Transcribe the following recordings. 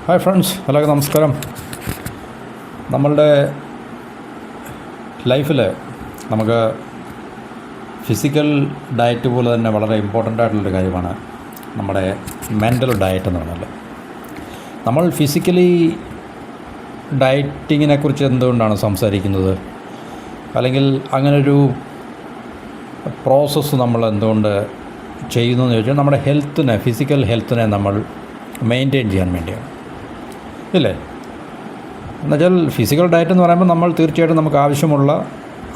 Hi friends, എല്ലാവർക്കും നമസ്കാരം. നമ്മളുടെ ലൈഫിൽ നമുക്ക് ഫിസിക്കൽ ഡയറ്റ് പോലെ തന്നെ വളരെ ഇമ്പോർട്ടൻ്റ് ആയിട്ടുള്ളൊരു കാര്യമാണ് നമ്മുടെ മെൻ്റൽ ഡയറ്റ് എന്ന് പറഞ്ഞാൽ. നമ്മൾ ഫിസിക്കലി ഡയറ്റിങ്ങിനെ കുറിച്ച് എന്തുകൊണ്ടാണ് സംസാരിക്കുന്നത്, അല്ലെങ്കിൽ അങ്ങനൊരു പ്രോസസ്സ് നമ്മൾ എന്തുകൊണ്ട് ചെയ്യുന്നു എന്ന് ചോദിച്ചാൽ നമ്മുടെ ഹെൽത്തിനെ, ഫിസിക്കൽ ഹെൽത്തിനെ നമ്മൾ മെയിൻറ്റെയിൻ ചെയ്യാൻ വേണ്ടിയാണ്, ഇല്ലേ? എന്നുവെച്ചാൽ ഫിസിക്കൽ ഡയറ്റ് എന്ന് പറയുമ്പോൾ നമ്മൾ തീർച്ചയായിട്ടും നമുക്ക് ആവശ്യമുള്ള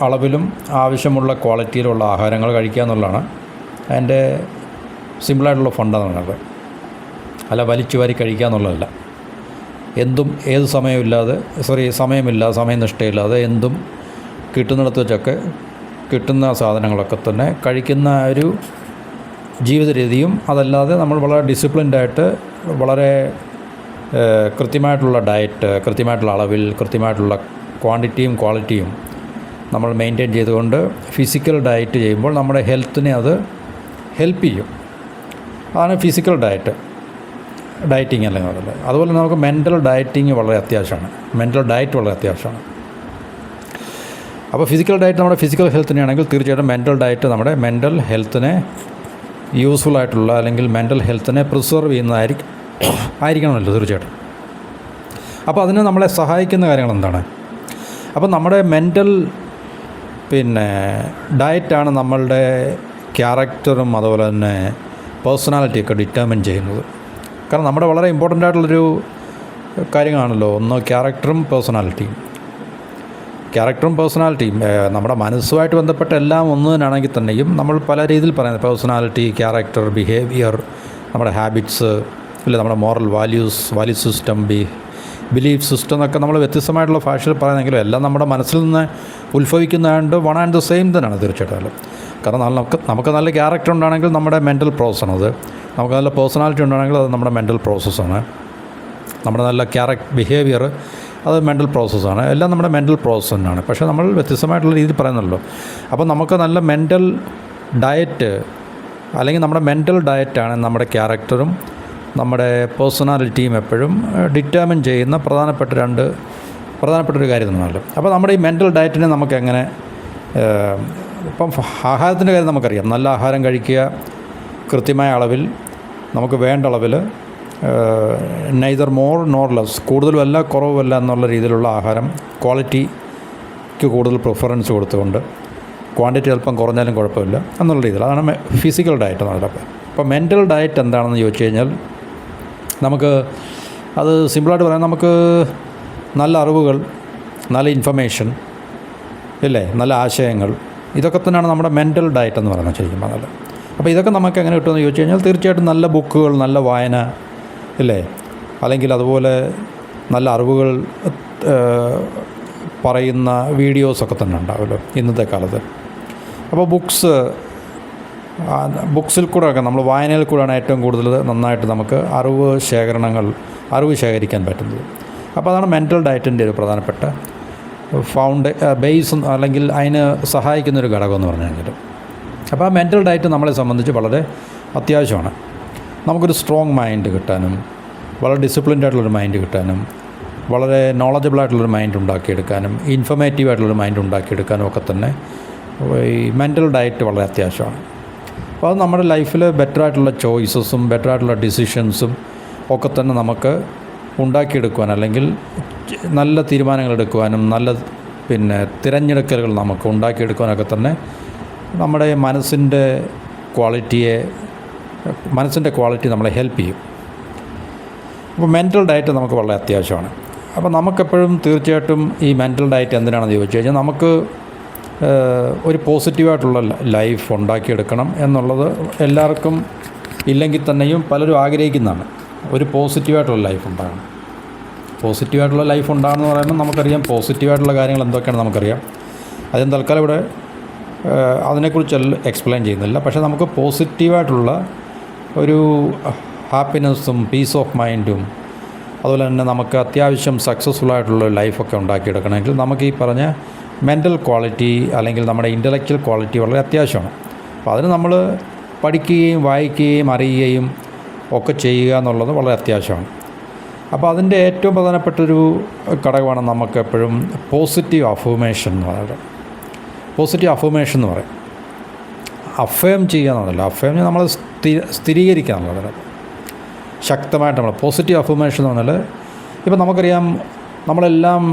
അളവിലും ആവശ്യമുള്ള ക്വാളിറ്റിയിലുള്ള ആഹാരങ്ങൾ കഴിക്കുക എന്നുള്ളതാണ് അതിൻ്റെ സിമ്പിളായിട്ടുള്ള ഫണ്ട് എന്ന് പറയുന്നത്. അല്ല വലിച്ചു വാരി കഴിക്കുക എന്നുള്ളതല്ല. എന്തും ഏത് സമയനിഷ്ഠയില്ലാതെ എന്തും കിട്ടുന്നിടത്ത് വെച്ചൊക്കെ കിട്ടുന്ന സാധനങ്ങളൊക്കെ തന്നെ കഴിക്കുന്ന ഒരു ജീവിത രീതിയും, അതല്ലാതെ നമ്മൾ വളരെ ഡിസിപ്ലിൻഡായിട്ട് വളരെ കൃത്യമായിട്ടുള്ള ഡയറ്റ്, കൃത്യമായിട്ടുള്ള അളവിൽ, കൃത്യമായിട്ടുള്ള ക്വാണ്ടിറ്റിയും ക്വാളിറ്റിയും നമ്മൾ മെയിൻറ്റെയിൻ ചെയ്തുകൊണ്ട് ഫിസിക്കൽ ഡയറ്റ് ചെയ്യുമ്പോൾ നമ്മുടെ ഹെൽത്തിനെ അത് ഹെൽപ്പ് ചെയ്യും. അതാണ് ഫിസിക്കൽ ഡയറ്റിങ് അല്ലെങ്കിൽ പറയുന്നത്. അതുപോലെ നമുക്ക് മെൻ്റൽ ഡയറ്റിങ് വളരെ അത്യാവശ്യമാണ്. അപ്പോൾ ഫിസിക്കൽ ഡയറ്റ് നമ്മുടെ ഫിസിക്കൽ ഹെൽത്തിനാണെങ്കിൽ തീർച്ചയായിട്ടും മെൻ്റൽ ഡയറ്റ് നമ്മുടെ മെൻ്റൽ ഹെൽത്തിനെ യൂസ്ഫുള്ളായിട്ടുള്ള അല്ലെങ്കിൽ മെൻ്റൽ ഹെൽത്തിനെ പ്രിസർവ് ചെയ്യുന്നതായിരിക്കണമല്ലോ തീർച്ചയായിട്ടും. അപ്പോൾ അതിന് നമ്മളെ സഹായിക്കുന്ന കാര്യങ്ങൾ എന്താണ്? അപ്പോൾ നമ്മുടെ മെൻ്റൽ ഡയറ്റാണ് നമ്മളുടെ ക്യാരക്ടറും അതുപോലെ തന്നെ പേഴ്സണാലിറ്റിയൊക്കെ ഡിറ്റർമിൻ ചെയ്യുന്നത്. കാരണം നമ്മുടെ വളരെ ഇമ്പോർട്ടൻ്റ് ആയിട്ടുള്ളൊരു കാര്യങ്ങളാണല്ലോ ഒന്ന് ക്യാരക്ടറും പേഴ്സണാലിറ്റിയും. നമ്മുടെ മനസ്സുമായിട്ട് ബന്ധപ്പെട്ട എല്ലാം ഒന്ന് തന്നെയാണെങ്കിൽ തന്നെയും നമ്മൾ പല രീതിയിൽ പറയുന്നത് പേഴ്സണാലിറ്റി, ക്യാരക്ടർ, ബിഹേവിയർ, നമ്മുടെ ഹാബിറ്റ്സ്, ഇല്ല നമ്മുടെ moral value system, belief system എന്നൊക്കെ നമ്മൾ വ്യത്യസ്തമായിട്ടുള്ള ഭാഷയിൽ പറയുന്നെങ്കിലും എല്ലാം നമ്മുടെ മനസ്സിൽ നിന്ന് ഉത്ഭവിക്കുന്നതുകൊണ്ട് വൺ ആൻഡ് ദ സെയിം തന്നെയാണ് തീർച്ചയായിട്ടും. കാരണം നമുക്ക് നല്ല ക്യാരക്ടർ ഉണ്ടാണെങ്കിൽ നമ്മുടെ മെൻ്റൽ പ്രോസസ്സാണത്. നമുക്ക് നല്ല പേഴ്സണാലിറ്റി ഉണ്ടാണെങ്കിൽ അത് നമ്മുടെ മെൻ്റൽ പ്രോസസ്സാണ്. നമ്മുടെ നല്ല ബിഹേവിയർ അത് മെൻ്റൽ പ്രോസസ്സാണ്. എല്ലാം നമ്മുടെ മെൻ്റൽ പ്രോസസ്സ് തന്നെയാണ്. പക്ഷേ നമ്മൾ വ്യത്യസ്തമായിട്ടുള്ള രീതിയിൽ പറയുന്നുള്ളൂ. അപ്പോൾ നമുക്ക് നല്ല മെൻ്റൽ ഡയറ്റ് അല്ലെങ്കിൽ നമ്മുടെ മെൻ്റൽ ഡയറ്റാണ് നമ്മുടെ ക്യാരക്ടറും നമ്മുടെ പേഴ്സണാലിറ്റിയും എപ്പോഴും ഡിറ്റർമിൻ ചെയ്യുന്ന പ്രധാനപ്പെട്ടൊരു കാര്യം തന്നെയല്ലോ. അപ്പോൾ നമ്മുടെ ഈ മെൻ്റൽ ഡയറ്റിനെ നമുക്ക് എങ്ങനെ, ഇപ്പം ആഹാരത്തിൻ്റെ കാര്യം നമുക്കറിയാം. നല്ല ആഹാരം കഴിക്കുക, കൃത്യമായ അളവിൽ, നമുക്ക് വേണ്ട അളവിൽ, നെയ്തർ മോർ നോർ ലെസ്, കൂടുതലുമല്ല കുറവുമല്ല എന്നുള്ള രീതിയിലുള്ള ആഹാരം, ക്വാളിറ്റിക്ക് കൂടുതൽ പ്രിഫറൻസ് കൊടുത്തുകൊണ്ട് ക്വാണ്ടിറ്റി അല്പം കുറഞ്ഞാലും കുഴപ്പമില്ല എന്നുള്ള രീതിയിൽ, അതാണ് ഫിസിക്കൽ ഡയറ്റ് എന്ന് പറയുന്നത്. അപ്പോൾ മെൻ്റൽ ഡയറ്റ് എന്താണെന്ന് ചോദിച്ചു കഴിഞ്ഞാൽ നമുക്ക് അത് സിമ്പിളായിട്ട് പറയാം. നമുക്ക് നല്ല അറിവുകൾ, നല്ല ഇൻഫർമേഷൻ, ഇല്ലേ, നല്ല ആശയങ്ങൾ, ഇതൊക്കെ തന്നെയാണ് നമ്മുടെ മെൻ്റൽ ഡയറ്റ് എന്ന് പറയുന്നത് ശരിക്കും പറഞ്ഞാൽ. അപ്പോൾ ഇതൊക്കെ നമുക്ക് എങ്ങനെ കിട്ടുമെന്ന് ചോദിച്ചു കഴിഞ്ഞാൽ തീർച്ചയായിട്ടും നല്ല ബുക്കുകൾ, നല്ല വായന, ഇല്ലേ, അല്ലെങ്കിൽ അതുപോലെ നല്ല അറിവുകൾ പറയുന്ന വീഡിയോസൊക്കെ തന്നെ ഉണ്ടാവുമല്ലോ ഇന്നത്തെ കാലത്ത്. അപ്പോൾ ബുക്സിൽ കൂടെയൊക്കെ നമ്മൾ വായനയിൽ കൂടെയാണ് ഏറ്റവും കൂടുതൽ നന്നായിട്ട് നമുക്ക് അറിവ് ശേഖരിക്കാൻ പറ്റുന്നത്. അപ്പോൾ അതാണ് മെൻ്റൽ ഡയറ്റിൻ്റെ ഒരു പ്രധാനപ്പെട്ട ബേസ് അല്ലെങ്കിൽ അതിന് സഹായിക്കുന്നൊരു ഘടകം എന്ന് പറഞ്ഞു കഴിഞ്ഞാൽ. അപ്പോൾ ആ മെൻ്റൽ ഡയറ്റ് നമ്മളെ സംബന്ധിച്ച് വളരെ അത്യാവശ്യമാണ്. നമുക്കൊരു സ്ട്രോങ് മൈൻഡ് കിട്ടാനും, വളരെ ഡിസിപ്ലിൻഡ് ആയിട്ടുള്ളൊരു മൈൻഡ് കിട്ടാനും, വളരെ നോളജബിളായിട്ടുള്ളൊരു മൈൻഡ് ഉണ്ടാക്കിയെടുക്കാനും, ഇൻഫർമേറ്റീവ് ആയിട്ടുള്ളൊരു മൈൻഡ് ഉണ്ടാക്കിയെടുക്കാനും ഒക്കെ തന്നെ ഈ മെൻ്റൽ ഡയറ്റ് വളരെ അത്യാവശ്യമാണ്. അപ്പോൾ അത് നമ്മുടെ ലൈഫിൽ ബെറ്ററായിട്ടുള്ള ചോയ്സസും ബെറ്ററായിട്ടുള്ള ഡിസിഷൻസും ഒക്കെ തന്നെ നമുക്ക് ഉണ്ടാക്കിയെടുക്കുവാൻ, അല്ലെങ്കിൽ നല്ല തീരുമാനങ്ങൾ എടുക്കുവാനും നല്ല തിരഞ്ഞെടുക്കലുകൾ നമുക്ക് ഉണ്ടാക്കിയെടുക്കുവാനൊക്കെ തന്നെ നമ്മുടെ മനസ്സിൻ്റെ ക്വാളിറ്റി നമ്മളെ ഹെൽപ്പ് ചെയ്യും. അപ്പോൾ മെൻ്റൽ ഡയറ്റ് നമുക്ക് വളരെ അത്യാവശ്യമാണ്. അപ്പോൾ നമുക്കെപ്പോഴും തീർച്ചയായിട്ടും ഈ മെൻ്റൽ ഡയറ്റ് എന്തിനാണെന്ന് ചോദിച്ചു കഴിഞ്ഞാൽ നമുക്ക് ഒരു പോസിറ്റീവായിട്ടുള്ള ലൈഫ് ഉണ്ടാക്കിയെടുക്കണം എന്നുള്ളത് എല്ലാവർക്കും ഇല്ലെങ്കിൽ തന്നെയും പലരും ആഗ്രഹിക്കുന്നതാണ്. ഒരു പോസിറ്റീവായിട്ടുള്ള ലൈഫ് ഉണ്ടാകണം. പോസിറ്റീവായിട്ടുള്ള ലൈഫ് ഉണ്ടാകണമെന്ന് പറയുമ്പോൾ നമുക്കറിയാം പോസിറ്റീവായിട്ടുള്ള കാര്യങ്ങൾ എന്തൊക്കെയാണ് നമുക്കറിയാം. അതിന് തൽക്കാലം ഇവിടെ അതിനെക്കുറിച്ചല്ല എക്സ്പ്ലെയിൻ ചെയ്യുന്നില്ല. പക്ഷേ നമുക്ക് പോസിറ്റീവായിട്ടുള്ള ഒരു ഹാപ്പിനെസ്സും പീസ് ഓഫ് മൈൻഡും അതുപോലെ തന്നെ നമുക്ക് അത്യാവശ്യം സക്സസ്ഫുള്ളായിട്ടുള്ള ലൈഫൊക്കെ ഉണ്ടാക്കിയെടുക്കണമെങ്കിൽ നമുക്ക് ഈ പറഞ്ഞ മെൻ്റൽ ക്വാളിറ്റി അല്ലെങ്കിൽ നമ്മുടെ ഇൻ്റലക്ച്വൽ ക്വാളിറ്റി വളരെ അത്യാവശ്യമാണ്. അപ്പോൾ അതിന് നമ്മൾ പഠിക്കുകയും വായിക്കുകയും അറിയുകയും ഒക്കെ ചെയ്യുക എന്നുള്ളത് വളരെ അത്യാവശ്യമാണ്. അപ്പോൾ അതിൻ്റെ ഏറ്റവും പ്രധാനപ്പെട്ടൊരു ഘടകമാണ് നമുക്കെപ്പോഴും പോസിറ്റീവ് അഫർമേഷൻ എന്ന് പറയുന്നത്. പോസിറ്റീവ് അഫർമേഷൻ എന്ന് പറയും. അഫേം ചെയ്യുക എന്നുള്ളതല്ല, അഫേം നമ്മൾ സ്ഥിരീകരിക്കുക എന്നുള്ളത്. ശക്തമായിട്ട് നമ്മൾ പോസിറ്റീവ് അഫർമേഷൻ എന്ന് പറഞ്ഞാൽ, ഇപ്പം നമുക്കറിയാം നമ്മളെല്ലാം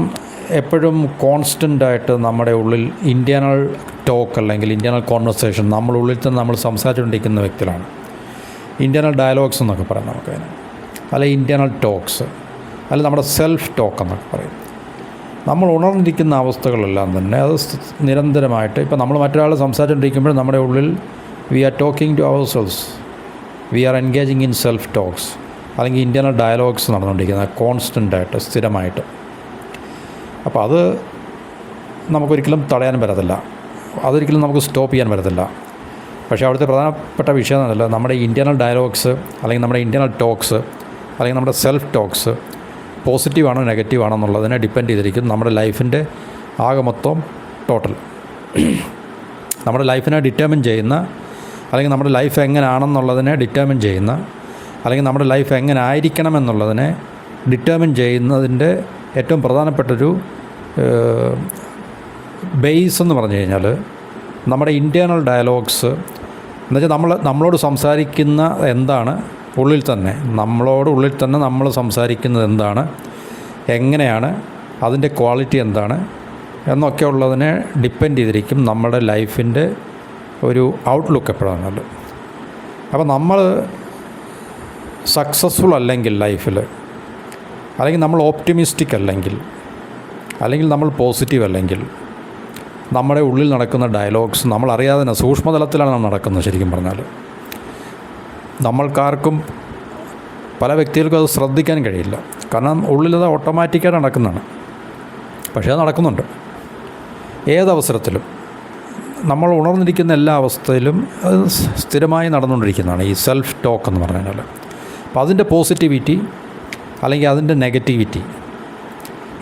എപ്പോഴും കോൺസ്റ്റൻ്റായിട്ട് നമ്മുടെ ഉള്ളിൽ ഇൻറ്റേർണൽ ടോക്ക് അല്ലെങ്കിൽ ഇൻറ്റേർണൽ കോൺവെർസേഷൻ നമ്മുടെ ഉള്ളിൽ തന്നെ നമ്മൾ സംസാരിച്ചുകൊണ്ടിരിക്കുന്ന വ്യക്തികളാണ്. ഇൻറ്റേർണൽ ഡയലോഗ്സ് എന്നൊക്കെ പറയാം നമുക്കതിന്, അല്ലെങ്കിൽ ഇൻറ്റേർണൽ ടോക്സ്, അല്ലെങ്കിൽ നമ്മുടെ സെൽഫ് ടോക്ക് എന്നൊക്കെ പറയും. നമ്മൾ ഉണർന്നിരിക്കുന്ന അവസ്ഥകളെല്ലാം തന്നെ അത് നിരന്തരമായിട്ട്, ഇപ്പോൾ നമ്മൾ മറ്റൊരാൾ സംസാരിച്ചുകൊണ്ടിരിക്കുമ്പോൾ നമ്മുടെ ഉള്ളിൽ we are talking to our selves, we are engaging in self talks അല്ലെങ്കിൽ ഇൻറ്റേർണൽ ഡയലോഗ്സ് നടന്നുകൊണ്ടിരിക്കുന്നത് കോൺസ്റ്റൻ്റായിട്ട് സ്ഥിരമായിട്ട്. അപ്പോൾ അത് നമുക്കൊരിക്കലും തടയാൻ പറ്റത്തില്ല, അതൊരിക്കലും നമുക്ക് സ്റ്റോപ്പ് ചെയ്യാൻ പറ്റത്തില്ല. പക്ഷേ അവിടുത്തെ പ്രധാനപ്പെട്ട വിഷയം എന്നല്ല, നമ്മുടെ ഇൻറ്റേർണൽ ഡയലോഗ്സ് അല്ലെങ്കിൽ നമ്മുടെ ഇൻറ്റേർണൽ ടോക്സ് അല്ലെങ്കിൽ നമ്മുടെ സെൽഫ് ടോക്സ് പോസിറ്റീവാണോ നെഗറ്റീവാണോ എന്നുള്ളതിനെ ഡിപ്പെൻഡ് ചെയ്തിരിക്കും നമ്മുടെ ലൈഫിൻ്റെ ആകെ മൊത്തം ടോട്ടൽ. നമ്മുടെ ലൈഫിനെ ഡിറ്റർമിൻ ചെയ്യുന്ന, അല്ലെങ്കിൽ നമ്മുടെ ലൈഫ് എങ്ങനെയാണെന്നുള്ളതിനെ ഡിറ്റർമിൻ ചെയ്യുന്ന, അല്ലെങ്കിൽ നമ്മുടെ ലൈഫ് എങ്ങനെ ആയിരിക്കണമെന്നുള്ളതിനെ ഡിറ്റർമിൻ ചെയ്യുന്നതിൻ്റെ ഏറ്റവും പ്രധാനപ്പെട്ടൊരു ബേസ് എന്ന് പറഞ്ഞു കഴിഞ്ഞാൽ നമ്മുടെ ഇൻറ്റേർണൽ ഡയലോഗ്സ് എന്നുവെച്ചാൽ നമ്മളോട് സംസാരിക്കുന്ന എന്താണ് ഉള്ളിൽ തന്നെ, ഉള്ളിൽ തന്നെ നമ്മൾ സംസാരിക്കുന്നത് എന്താണ്, എങ്ങനെയാണ്, അതിൻ്റെ ക്വാളിറ്റി എന്താണ് എന്നൊക്കെ ഉള്ളതിനെ ഡിപ്പെൻഡ് ചെയ്തിരിക്കും നമ്മുടെ ലൈഫിൻ്റെ ഒരു ഔട്ട്ലുക്ക് എപ്പോഴാണല്ലോ. അപ്പോൾ നമ്മൾ സക്സസ്ഫുൾ അല്ലെങ്കിൽ ലൈഫിൽ, അല്ലെങ്കിൽ നമ്മൾ ഓപ്റ്റിമിസ്റ്റിക് അല്ലെങ്കിൽ നമ്മൾ പോസിറ്റീവ് അല്ലെങ്കിൽ, നമ്മുടെ ഉള്ളിൽ നടക്കുന്ന ഡയലോഗ്സ് നമ്മളറിയാതെ തന്നെ സൂക്ഷ്മതലത്തിലാണ് നടക്കുന്നത്. ശരിക്കും പറഞ്ഞാൽ നമ്മൾക്കാർക്കും, പല വ്യക്തികൾക്കും അത് ശ്രദ്ധിക്കാൻ കഴിയില്ല, കാരണം ഉള്ളിലത് ഓട്ടോമാറ്റിക്കായിട്ട് നടക്കുന്നതാണ്. പക്ഷേ അത് നടക്കുന്നുണ്ട് ഏതവസരത്തിലും. നമ്മൾ ഉണർന്നിരിക്കുന്ന എല്ലാ അവസ്ഥയിലും അത് സ്ഥിരമായി നടന്നുകൊണ്ടിരിക്കുന്നതാണ് ഈ സെൽഫ് ടോക്ക് എന്ന് പറഞ്ഞു കഴിഞ്ഞാൽ. അപ്പോൾ അതിൻ്റെ പോസിറ്റിവിറ്റി അല്ലെങ്കിൽ അതിൻ്റെ നെഗറ്റിവിറ്റി,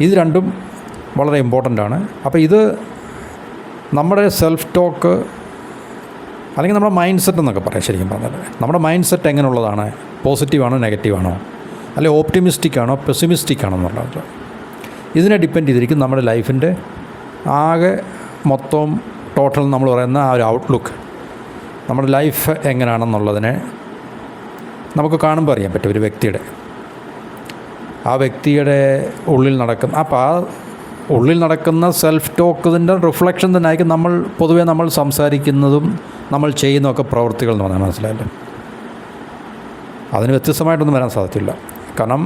ഇത് രണ്ടും വളരെ ഇമ്പോർട്ടൻ്റ് ആണ്. അപ്പോൾ ഇത് നമ്മുടെ സെൽഫ് ടോക്ക് അല്ലെങ്കിൽ നമ്മുടെ മൈൻഡ് സെറ്റ് എന്നൊക്കെ പറയാം. ശരിക്കും പറഞ്ഞാൽ നമ്മുടെ മൈൻഡ് സെറ്റ് എങ്ങനെയുള്ളതാണ്, പോസിറ്റീവാണോ നെഗറ്റീവാണോ, അല്ലെങ്കിൽ ഓപ്റ്റിമിസ്റ്റിക് ആണോ പെസിമിസ്റ്റിക് ആണോ എന്നുള്ളത്, ഇതിനെ ഡിപ്പെൻഡ് ചെയ്തിരിക്കും നമ്മുടെ ലൈഫിൻ്റെ ആകെ മൊത്തം ടോട്ടൽ നമ്മൾ പറയുന്ന ആ ഒരു ഔട്ട്ലുക്ക്. നമ്മുടെ ലൈഫ് എങ്ങനെയാണെന്നുള്ളതിനെ നമുക്ക് കാണുമ്പോൾ അറിയാൻ പറ്റും. ഒരു വ്യക്തിയുടെ ഉള്ളിൽ നടക്കുന്ന, അപ്പോൾ ആ ഉള്ളിൽ നടക്കുന്ന സെൽഫ് ടോക്കിൻ്റെ റിഫ്ലക്ഷൻ തന്നെ ആയിരിക്കും പൊതുവേ നമ്മൾ സംസാരിക്കുന്നതും നമ്മൾ ചെയ്യുന്നതൊക്കെ പ്രവൃത്തികൾ എന്ന് പറഞ്ഞാൽ മനസ്സിലായല്ലോ. അതിന് വ്യത്യസ്തമായിട്ടൊന്നും വരാൻ സാധിക്കില്ല. കാരണം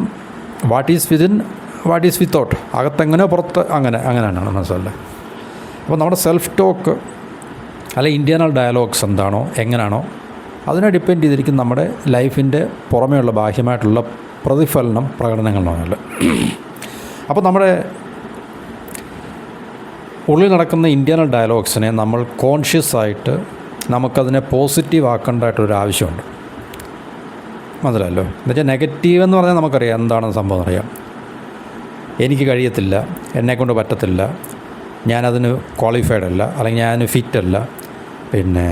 what is within, what is without, അകത്തെങ്ങനെ പുറത്ത് അങ്ങനെയാണ് മനസ്സിലല്ലേ. അപ്പോൾ നമ്മുടെ സെൽഫ് ടോക്ക് അല്ലെങ്കിൽ ഇൻറ്റേർണൽ ഡയലോഗ്സ് എന്താണോ എങ്ങനെയാണോ അതിനെ ഡിപ്പെൻഡ് ചെയ്തിരിക്കും നമ്മുടെ ലൈഫിൻ്റെ പുറമേയുള്ള ബാഹ്യമായിട്ടുള്ള പ്രതിഫലനം പ്രകടനങ്ങൾ എന്ന് പറഞ്ഞാൽ. അപ്പോൾ നമ്മുടെ ഉള്ളിൽ നടക്കുന്ന ഇൻറ്റേർണൽ ഡയലോഗ്സിനെ നമ്മൾ കോൺഷ്യസ് ആയിട്ട് നമുക്കതിനെ പോസിറ്റീവ് ആക്കേണ്ടതായിട്ടൊരു ആവശ്യമുണ്ട്. മനസ്സിലായല്ലോ. എന്നുവെച്ചാൽ നെഗറ്റീവ് എന്ന് പറഞ്ഞാൽ നമുക്കറിയാം എന്താണെന്ന് സംഭവം അറിയാം. എനിക്ക് കഴിയത്തില്ല, എന്നെക്കൊണ്ട് പറ്റത്തില്ല, ഞാനതിന് ക്വാളിഫൈഡ് അല്ല, അല്ലെങ്കിൽ ഞാനതിന് ഫിറ്റ് അല്ല, പിന്നെ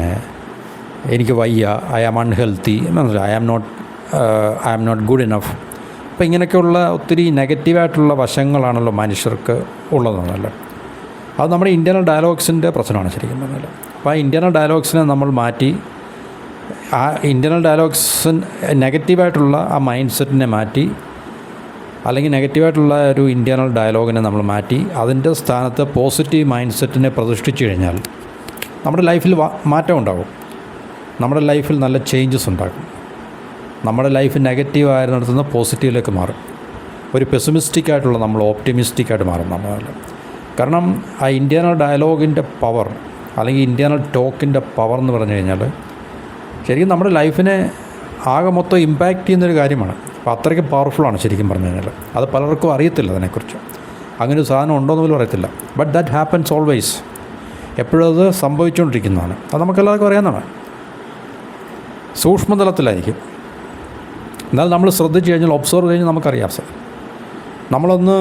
എനിക്ക് വയ്യ, ഐ ആം അൺഹെൽത്തി, മനസ്സിലായി, I am not good enough. അപ്പോൾ ഇങ്ങനെയൊക്കെയുള്ള ഒത്തിരി നെഗറ്റീവായിട്ടുള്ള വശങ്ങളാണല്ലോ മനുഷ്യർക്ക് ഉള്ളതെന്നല്ലോ. അത് നമ്മുടെ ഇൻറ്റേർണൽ ഡയലോഗ്സിൻ്റെ പ്രശ്നമാണ് ശരിക്കും പറഞ്ഞാൽ. അപ്പോൾ ആ ഇൻറ്റേർണൽ ഡയലോഗ്സിനെ നമ്മൾ മാറ്റി, ആ ഇൻറ്റേർണൽ ഡയലോഗ്സ് നെഗറ്റീവായിട്ടുള്ള ആ മൈൻഡ് സെറ്റിനെ മാറ്റി, അല്ലെങ്കിൽ നെഗറ്റീവായിട്ടുള്ള ഒരു ഇൻറ്റേർണൽ ഡയലോഗിനെ നമ്മൾ മാറ്റി അതിൻ്റെ സ്ഥാനത്ത് പോസിറ്റീവ് മൈൻഡ് സെറ്റിനെ പ്രതിഷ്ഠിച്ചു കഴിഞ്ഞാൽ നമ്മുടെ ലൈഫിൽ മാറ്റം ഉണ്ടാകും. നമ്മുടെ ലൈഫിൽ നല്ല ചേഞ്ചസ് ഉണ്ടാകും. നമ്മുടെ ലൈഫ് നെഗറ്റീവ് ആയിരുന്നിടത്തു നിന്ന് പോസിറ്റീവിലേക്ക് മാറും. ഒരു പെസിമിസ്റ്റിക് ആയിട്ടുള്ള നമ്മൾ ഓപ്റ്റിമിസ്റ്റിക് ആയിട്ട് മാറും നമ്മൾ. കാരണം ആ ഇൻറ്റേർണൽ ഡയലോഗിൻ്റെ പവർ അല്ലെങ്കിൽ ഇൻറ്റേർണൽ ടോക്കിൻ്റെ പവർ എന്ന് പറഞ്ഞു കഴിഞ്ഞാൽ ശരിക്കും നമ്മുടെ ലൈഫിനെ ആകെ മൊത്തം ഇമ്പാക്റ്റ് ചെയ്യുന്നൊരു കാര്യമാണ്. അപ്പോൾ അത്രയ്ക്ക് പവർഫുള്ളാണ് ശരിക്കും പറഞ്ഞു കഴിഞ്ഞാൽ. അത് പലർക്കും അറിയത്തില്ല അതിനെക്കുറിച്ച്, അങ്ങനെ ഒരു സാധനം ഉണ്ടോയെന്ന് പോലും അറിയത്തില്ല. ബട്ട് ദാറ്റ് ഹാപ്പൻസ് ഓൾവേസ്, എപ്പോഴും അത് സംഭവിച്ചുകൊണ്ടിരിക്കുന്നതാണ്. അത് നമുക്കെല്ലാവർക്കും അറിയാവുന്നതാണ്. സൂക്ഷ്മതലത്തിലായിരിക്കും, എന്നാൽ നമ്മൾ ശ്രദ്ധിച്ച് കഴിഞ്ഞാൽ, ഒബ്സർവ് കഴിഞ്ഞാൽ നമുക്കറിയാം. നമ്മളൊന്ന്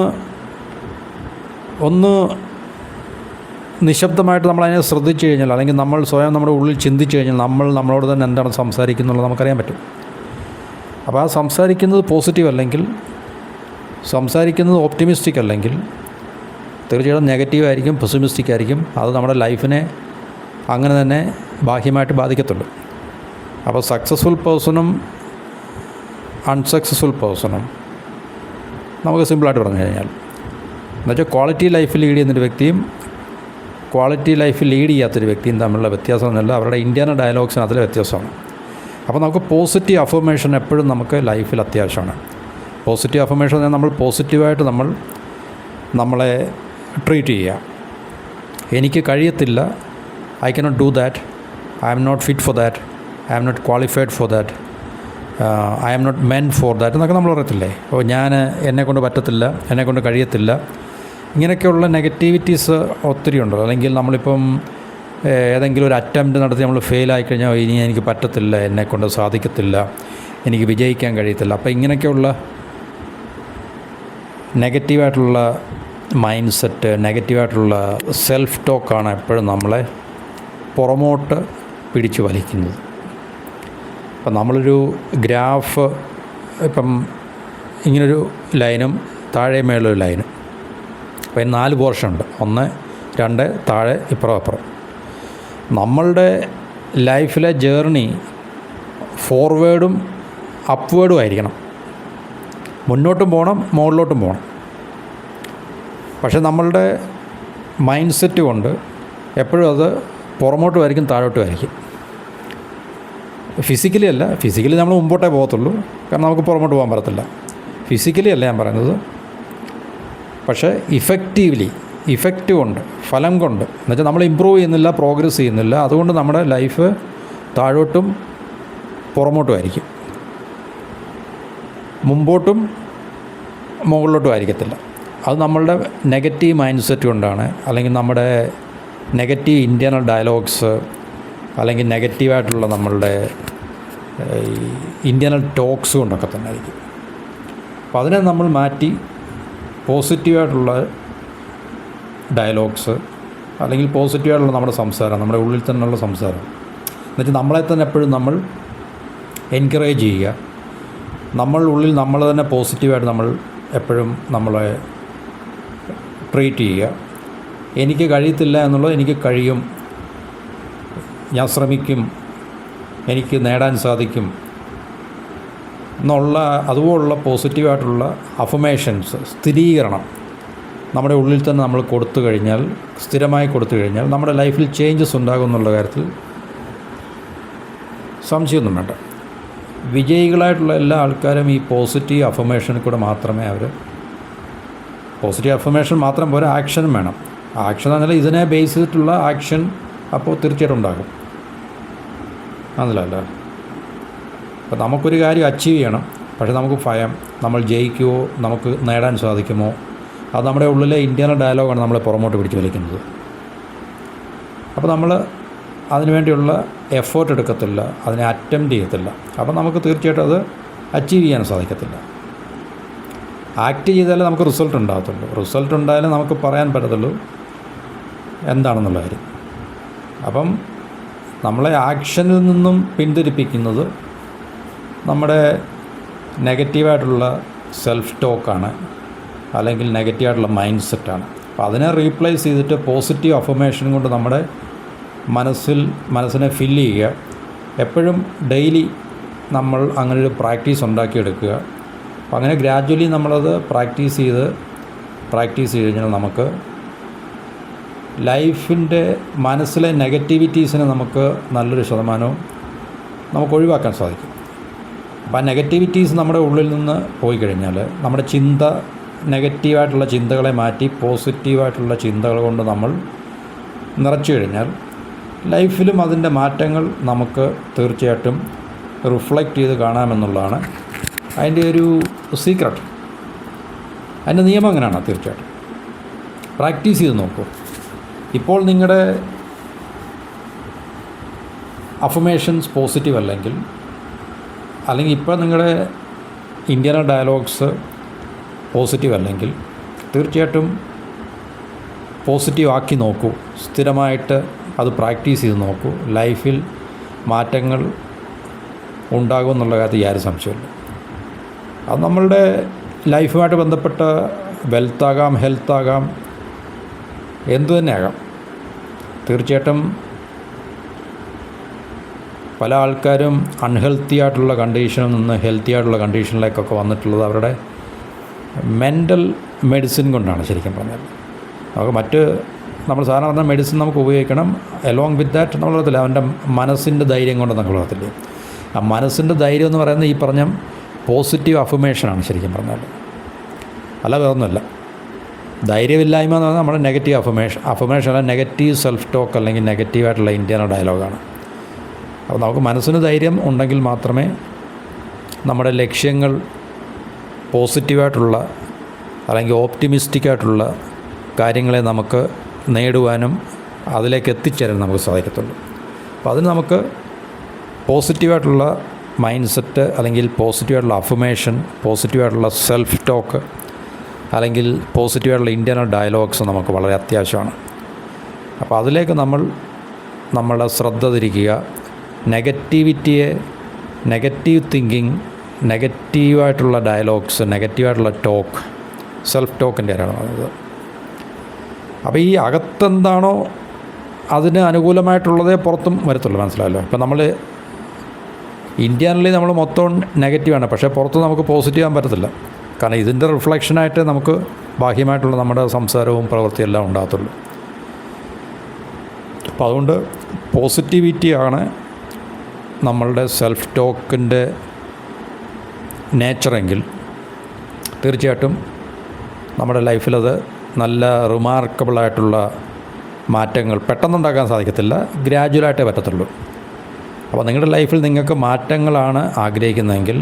നിശബ്ദമായിട്ട് നമ്മളതിനെ ശ്രദ്ധിച്ചു കഴിഞ്ഞാൽ, അല്ലെങ്കിൽ നമ്മൾ സ്വയം നമ്മുടെ ഉള്ളിൽ ചിന്തിച്ചു കഴിഞ്ഞാൽ നമ്മളോട് തന്നെ എന്താണ് സംസാരിക്കുന്നുള്ളത് നമുക്കറിയാൻ പറ്റും. അപ്പോൾ ആ സംസാരിക്കുന്നത് പോസിറ്റീവ് അല്ലെങ്കിൽ സംസാരിക്കുന്നത് ഓപ്റ്റിമിസ്റ്റിക് അല്ലെങ്കിൽ തീർച്ചയായിട്ടും നെഗറ്റീവ് ആയിരിക്കും, പെസിമിസ്റ്റിക് ആയിരിക്കും. അത് നമ്മുടെ ലൈഫിനെ അങ്ങനെ തന്നെ ബാഹ്യമായിട്ട് ബാധിക്കത്തുള്ളൂ. അപ്പോൾ സക്സസ്ഫുൾ പേഴ്സണും അൺസക്സസ്ഫുൾ പേഴ്സണും നമുക്ക് സിമ്പിളായിട്ട് പറഞ്ഞു കഴിഞ്ഞാൽ എന്നുവെച്ചാൽ ക്വാളിറ്റി ലൈഫ് ലീഡ് ചെയ്യുന്നൊരു വ്യക്തിയും ക്വാളിറ്റി ലൈഫ് ലീഡ് ചെയ്യാത്തൊരു വ്യക്തിയും തമ്മിലുള്ള വ്യത്യാസം എന്നല്ല അവരുടെ ഇൻറ്റേർണൽ ഡയലോഗ്സിന് അതിലെ വ്യത്യാസമാണ്. അപ്പോൾ നമുക്ക് പോസിറ്റീവ് അഫർമേഷൻ എപ്പോഴും നമുക്ക് ലൈഫിൽ അത്യാവശ്യമാണ്. പോസിറ്റീവ് അഫർമേഷൻ എന്നാൽ നമ്മൾ പോസിറ്റീവായിട്ട് നമ്മളെ ട്രീറ്റ് ചെയ്യുക. എനിക്ക് കഴിയത്തില്ല, I cannot do that, I am not fit for that, I am not qualified for that, I am not meant for that എന്നൊക്കെ നമ്മൾ പറയത്തില്ലേ. അപ്പോൾ എന്നെക്കൊണ്ട് പറ്റത്തില്ല, എന്നെക്കൊണ്ട് കഴിയത്തില്ല, ഇങ്ങനെയൊക്കെയുള്ള നെഗറ്റിവിറ്റീസ് ഒത്തിരി ഉണ്ടല്ലോ. അല്ലെങ്കിൽ നമ്മളിപ്പം ഏതെങ്കിലും ഒരു അറ്റംപ്റ്റ് നടത്തി നമ്മൾ ഫെയിലായി കഴിഞ്ഞാൽ ഇനി എനിക്ക് പറ്റത്തില്ല, എന്നെക്കൊണ്ട് സാധിക്കത്തില്ല, എനിക്ക് വിജയിക്കാൻ കഴിയത്തില്ല. അപ്പോൾ ഇങ്ങനെയൊക്കെയുള്ള നെഗറ്റീവായിട്ടുള്ള മൈൻഡ് സെറ്റ്, നെഗറ്റീവായിട്ടുള്ള സെൽഫ് ടോക്കാണ് എപ്പോഴും നമ്മളെ പുറമോട്ട് പിടിച്ചു വലിക്കുന്നത്. അപ്പം നമ്മളൊരു ഗ്രാഫ് ഇപ്പം ഇങ്ങനൊരു ലൈനും താഴെ മേളൊരു ലൈനും, അപ്പോൾ 4 പോർഷൻ ഉണ്ട്, 1, 2, താഴെ ഇപ്പുറം അപ്പുറം. നമ്മളുടെ ലൈഫിലെ ജേർണി ഫോർവേഡും അപ്വേഡും ആയിരിക്കണം. മുന്നോട്ടും പോകണം, മുകളിലോട്ടും പോകണം. പക്ഷേ നമ്മളുടെ മൈൻഡ് സെറ്റ് കൊണ്ട് എപ്പോഴും അത് പുറമോട്ടും ആയിരിക്കും, താഴോട്ടും ആയിരിക്കും. ഫിസിക്കലി അല്ല, ഫിസിക്കലി നമ്മൾ മുമ്പോട്ടേ പോകത്തുള്ളൂ, കാരണം നമുക്ക് പുറമോട്ട് പോകാൻ പറ്റത്തില്ല. ഫിസിക്കലി അല്ല ഞാൻ പറയുന്നത്, പക്ഷേ ഇഫക്റ്റ് കൊണ്ട്, ഫലം കൊണ്ട്, എന്നുവെച്ചാൽ നമ്മൾ ഇമ്പ്രൂവ് ചെയ്യുന്നില്ല, പ്രോഗ്രസ് ചെയ്യുന്നില്ല. അതുകൊണ്ട് നമ്മുടെ ലൈഫ് താഴോട്ടും പുറമോട്ടും ആയിരിക്കും, മുമ്പോട്ടും മുകളിലോട്ടും ആയിരിക്കത്തില്ല. അത് നമ്മളുടെ നെഗറ്റീവ് മൈൻഡ് സെറ്റ് കൊണ്ടാണ്, അല്ലെങ്കിൽ നമ്മുടെ നെഗറ്റീവ് ഇൻറ്റേർണൽ ഡയലോഗ്സ്, അല്ലെങ്കിൽ നെഗറ്റീവായിട്ടുള്ള നമ്മളുടെ ഇൻറ്റേർണൽ ടോക്സ് കൊണ്ടൊക്കെ തന്നെ ആയിരിക്കും. അപ്പോൾ അതിനെ നമ്മൾ മാറ്റി പോസിറ്റീവായിട്ടുള്ള ഡയലോഗ്സ്, അല്ലെങ്കിൽ പോസിറ്റീവായിട്ടുള്ള നമ്മുടെ സംസാരം, നമ്മുടെ ഉള്ളിൽ തന്നെയുള്ള സംസാരം, എന്നുവെച്ചാൽ നമ്മളെ തന്നെ എപ്പോഴും നമ്മൾ എൻകറേജ് ചെയ്യുക. ഉള്ളിൽ നമ്മൾ തന്നെ പോസിറ്റീവായിട്ട് നമ്മൾ എപ്പോഴും നമ്മളെ ട്രീറ്റ് ചെയ്യുക. എനിക്ക് കഴിയത്തില്ല എന്നുള്ളത് എനിക്ക് കഴിയും, ഞാൻ ശ്രമിക്കും, എനിക്ക് നേടാൻ സാധിക്കും എന്നുള്ള അതുപോലുള്ള പോസിറ്റീവായിട്ടുള്ള അഫർമേഷൻസ്, സ്ഥിരീകരണം നമ്മുടെ ഉള്ളിൽ തന്നെ നമ്മൾ കൊടുത്തു കഴിഞ്ഞാൽ, സ്ഥിരമായി കൊടുത്തു കഴിഞ്ഞാൽ നമ്മുടെ ലൈഫിൽ ചേഞ്ചസ് ഉണ്ടാകും എന്നുള്ള കാര്യത്തിൽ സംശയമൊന്നും വേണ്ട. വിജയികളായിട്ടുള്ള എല്ലാ ആൾക്കാരും ഈ പോസിറ്റീവ് അഫർമേഷനിൽ കൂടെ മാത്രമേ പോസിറ്റീവ് അഫർമേഷൻ മാത്രം പോരാ, ആക്ഷനും വേണം. ആക്ഷൻ എന്നല്ല, ഇതിനെ ബേസ് ചെയ്തിട്ടുള്ള ആക്ഷൻ അപ്പോൾ തീർച്ചയായിട്ടും ഉണ്ടാകും. അതല്ല, അപ്പോൾ നമുക്കൊരു കാര്യം അച്ചീവ് ചെയ്യണം, പക്ഷേ നമുക്ക് ഭയം, നമ്മൾ ജയിക്കുമോ, നമുക്ക് നേടാൻ സാധിക്കുമോ, അത് നമ്മുടെ ഉള്ളിലെ ഇൻറ്റേർണൽ ഡയലോഗാണ് നമ്മളെ പുറമോട്ട് പിടിച്ച് വലിക്കുന്നത്. അപ്പോൾ നമ്മൾ അതിനുവേണ്ടിയുള്ള എഫേർട്ട് എടുക്കത്തില്ല, അതിനെ അറ്റംപ്റ്റ് ചെയ്യത്തില്ല. അപ്പോൾ നമുക്ക് തീർച്ചയായിട്ടും അത് അച്ചീവ് ചെയ്യാൻ സാധിക്കത്തില്ല. ആക്ട് ചെയ്താലേ നമുക്ക് റിസൾട്ട് ഉണ്ടാകത്തുള്ളൂ. റിസൾട്ട് ഉണ്ടായാലേ നമുക്ക് പറയാൻ പറ്റത്തുള്ളൂ എന്താണെന്നുള്ള കാര്യം. അപ്പം നമ്മളെ ആക്ഷനിൽ നിന്നും പിന്തിരിപ്പിക്കുന്നത് നമ്മുടെ നെഗറ്റീവായിട്ടുള്ള സെൽഫ് ടോക്കാണ്, അല്ലെങ്കിൽ നെഗറ്റീവായിട്ടുള്ള മൈൻഡ് സെറ്റാണ്. അപ്പോൾ അതിനെ റീപ്ലേസ് ചെയ്തിട്ട് പോസിറ്റീവ് അഫർമേഷൻ കൊണ്ട് നമ്മുടെ മനസ്സിനെ ഫില്ല് ചെയ്യുക. എപ്പോഴും ഡെയിലി നമ്മൾ അങ്ങനൊരു പ്രാക്ടീസ് ഉണ്ടാക്കിയെടുക്കുക. അപ്പോൾ അങ്ങനെ ഗ്രാജ്വലി നമ്മളത് പ്രാക്ടീസ് ചെയ്ത് കഴിഞ്ഞാൽ നമുക്ക് ലൈഫിൻ്റെ മനസ്സിലെ നെഗറ്റിവിറ്റീസിനെ നമുക്ക് നല്ലൊരു ശതമാനവും നമുക്ക് ഒഴിവാക്കാൻ സാധിക്കും. അപ്പോൾ ആ നെഗറ്റിവിറ്റീസ് നമ്മുടെ ഉള്ളിൽ നിന്ന് പോയി കഴിഞ്ഞാൽ, നമ്മുടെ നെഗറ്റീവായിട്ടുള്ള ചിന്തകളെ മാറ്റി പോസിറ്റീവായിട്ടുള്ള ചിന്തകൾ കൊണ്ട് നമ്മൾ നിറച്ചു കഴിഞ്ഞാൽ ലൈഫിലും അതിൻ്റെ മാറ്റങ്ങൾ നമുക്ക് തീർച്ചയായിട്ടും റിഫ്ലക്റ്റ് ചെയ്ത് കാണാമെന്നുള്ളതാണ് അതിൻ്റെ ഒരു സീക്രട്ട്. അതിൻ്റെ നിയമം അങ്ങനെയാണ്. തീർച്ചയായിട്ടും പ്രാക്ടീസ് ചെയ്ത് നോക്കൂ. ഇപ്പോൾ നിങ്ങളുടെ അഫർമേഷൻസ് പോസിറ്റീവ് അല്ലെങ്കിൽ ഇപ്പോൾ നിങ്ങളുടെ ഇൻറ്റേർണൽ ഡയലോഗ്സ് പോസിറ്റീവ് അല്ലെങ്കിൽ തീർച്ചയായിട്ടും പോസിറ്റീവ് ആക്കി നോക്കൂ. സ്ഥിരമായിട്ട് അത് പ്രാക്ടീസ് ചെയ്ത് നോക്കൂ. ലൈഫിൽ മാറ്റങ്ങൾ ഉണ്ടാകുമെന്നുള്ള കാര്യത്തിൽ യാതൊരു സംശയമില്ല. അത് നമ്മളുടെ ലൈഫുമായിട്ട് ബന്ധപ്പെട്ട വെൽത്താകാം, ഹെൽത്താകാം, എന്തു തന്നെയാകാം. തീർച്ചയായിട്ടും പല ആൾക്കാരും അൺഹെൽത്തി ആയിട്ടുള്ള കണ്ടീഷനിൽ നിന്ന് ഹെൽത്തി ആയിട്ടുള്ള കണ്ടീഷനിലേക്കൊക്കെ വന്നിട്ടുള്ളത് അവരുടെ മെൻ്റൽ മെഡിസിൻ കൊണ്ടാണ്. ശരിക്കും പറഞ്ഞാൽ നമുക്ക് നമ്മൾ സാധാരണ പറഞ്ഞ മെഡിസിൻ നമുക്ക് ഉപയോഗിക്കണം. അലോങ് വിത്ത് ദാറ്റ് നമ്മൾ പറയത്തില്ല, അവൻ്റെ മനസ്സിൻ്റെ ധൈര്യം കൊണ്ട് നമ്മൾ പറയത്തില്ലേ, ആ മനസ്സിൻ്റെ ധൈര്യം എന്ന് പറയുന്നത് ഈ പറഞ്ഞ പോസിറ്റീവ് അഫർമേഷനാണ് ശരിക്കും പറഞ്ഞാൽ. അല്ല വേറൊന്നുമല്ല. ധൈര്യമില്ലായ്മ എന്ന് പറഞ്ഞാൽ നമ്മുടെ നെഗറ്റീവ് അഫർമേഷൻ അല്ല, നെഗറ്റീവ് സെൽഫ് ടോക്ക് അല്ലെങ്കിൽ നെഗറ്റീവായിട്ടുള്ള ഇൻറ്റേർണൽ ഡയലോഗാണ്. അപ്പോൾ നമുക്ക് മനസ്സിന് ധൈര്യം ഉണ്ടെങ്കിൽ മാത്രമേ നമ്മുടെ ലക്ഷ്യങ്ങൾ പോസിറ്റീവായിട്ടുള്ള അല്ലെങ്കിൽ ഓപ്റ്റിമിസ്റ്റിക്കായിട്ടുള്ള കാര്യങ്ങളെ നമുക്ക് നേടുവാനും അതിലേക്ക് എത്തിച്ചേരാൻ നമുക്ക് സാധിക്കത്തുള്ളൂ. അപ്പോൾ അതിന് നമുക്ക് പോസിറ്റീവായിട്ടുള്ള മൈൻഡ് സെറ്റ് അല്ലെങ്കിൽ പോസിറ്റീവായിട്ടുള്ള അഫർമേഷൻ, പോസിറ്റീവായിട്ടുള്ള സെൽഫ് ടോക്ക് അല്ലെങ്കിൽ പോസിറ്റീവായിട്ടുള്ള ഇൻറ്റേർണൽ ഡയലോഗ്സ് നമുക്ക് വളരെ അത്യാവശ്യമാണ്. അപ്പോൾ അതിലേക്ക് നമ്മളുടെ ശ്രദ്ധ തിരിക്കുക. നെഗറ്റീവിറ്റിയെ, നെഗറ്റീവ് തിങ്കിങ്, നെഗറ്റീവായിട്ടുള്ള ഡയലോഗ്സ്, നെഗറ്റീവായിട്ടുള്ള ടോക്ക്, സെൽഫ് ടോക്കിൻ്റെ കാര്യമാണ് അത്. അപ്പോൾ ഈ അകത്തെന്താണോ അതിന് അനുകൂലമായിട്ടുള്ളതേ പുറത്തും വരത്തുള്ളൂ. മനസ്സിലായല്ലോ. ഇപ്പോൾ നമ്മൾ ഇന്ത്യനിൽ നമ്മൾ മൊത്തം നെഗറ്റീവാണ്, പക്ഷേ പുറത്ത് നമുക്ക് പോസിറ്റീവ് ആകാൻ പറ്റത്തില്ല. കാരണം ഇതിൻ്റെ റിഫ്ലക്ഷനായിട്ട് നമുക്ക് ബാഹ്യമായിട്ടുള്ള നമ്മുടെ സംസാരവും പ്രവൃത്തിയെല്ലാം ഉണ്ടാകത്തുള്ളൂ. അപ്പോൾ അതുകൊണ്ട് പോസിറ്റിവിറ്റിയാണ് നമ്മളുടെ സെൽഫ് ടോക്കിൻ്റെ നേച്ചറെങ്കിൽ തീർച്ചയായിട്ടും നമ്മുടെ ലൈഫിലത് നല്ല റിമാർക്കബിളായിട്ടുള്ള മാറ്റങ്ങൾ പെട്ടെന്നുണ്ടാക്കാൻ സാധിക്കത്തില്ല, ഗ്രാജുവലായിട്ടേ പറ്റത്തുള്ളൂ. അപ്പോൾ നിങ്ങളുടെ ലൈഫിൽ നിങ്ങൾക്ക് മാറ്റങ്ങളാണ് ആഗ്രഹിക്കുന്നതെങ്കിൽ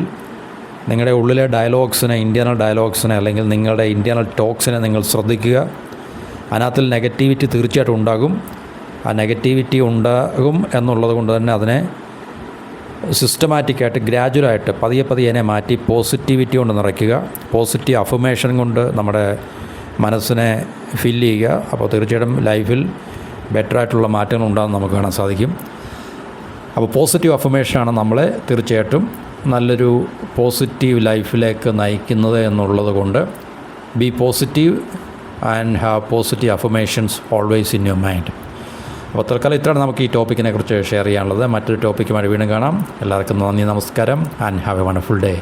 നിങ്ങളുടെ ഉള്ളിലെ ഡയലോഗ്സിനെ, ഇൻറ്റേർണൽ ഡയലോഗ്സിനെ അല്ലെങ്കിൽ നിങ്ങളുടെ ഇൻറ്റേർണൽ ടോക്സിനെ നിങ്ങൾ ശ്രദ്ധിക്കുക. അതിനകത്തിൽ നെഗറ്റിവിറ്റി തീർച്ചയായിട്ടും ഉണ്ടാകും. ആ നെഗറ്റിവിറ്റി ഉണ്ടാകും എന്നുള്ളത് കൊണ്ട് തന്നെ അതിനെ സിസ്റ്റമാറ്റിക്കായിട്ട് ഗ്രാജുവലായിട്ട് പതിയെ അതിനെ മാറ്റി പോസിറ്റിവിറ്റി കൊണ്ട് നിറയ്ക്കുക. പോസിറ്റീവ് അഫർമേഷൻ കൊണ്ട് നമ്മുടെ മനസ്സിനെ ഫില്ല് ചെയ്യുക. അപ്പോൾ തീർച്ചയായിട്ടും ലൈഫിൽ ബെറ്ററായിട്ടുള്ള മാറ്റങ്ങൾ ഉണ്ടാകുമെന്ന് നമുക്ക് കാണാൻ സാധിക്കും. അപ്പോൾ പോസിറ്റീവ് അഫർമേഷനാണ് നമ്മളെ തീർച്ചയായിട്ടും നല്ലൊരു പോസിറ്റീവ് ലൈഫിലേക്ക് നയിക്കുന്നത് എന്നുള്ളത് കൊണ്ട് B positive and have positive affirmations always in your mind. അപ്പോൾ തൽക്കാലം ഇത്രയാണ് നമുക്ക് ഈ ടോപ്പിക്കിനെ കുറിച്ച് ഷെയർ ചെയ്യാനുള്ളത്. മറ്റൊരു ടോപ്പിക്കുമായി വീണ്ടും കാണാം. എല്ലാവർക്കും നന്ദി, നമസ്കാരം, and have A wonderful day.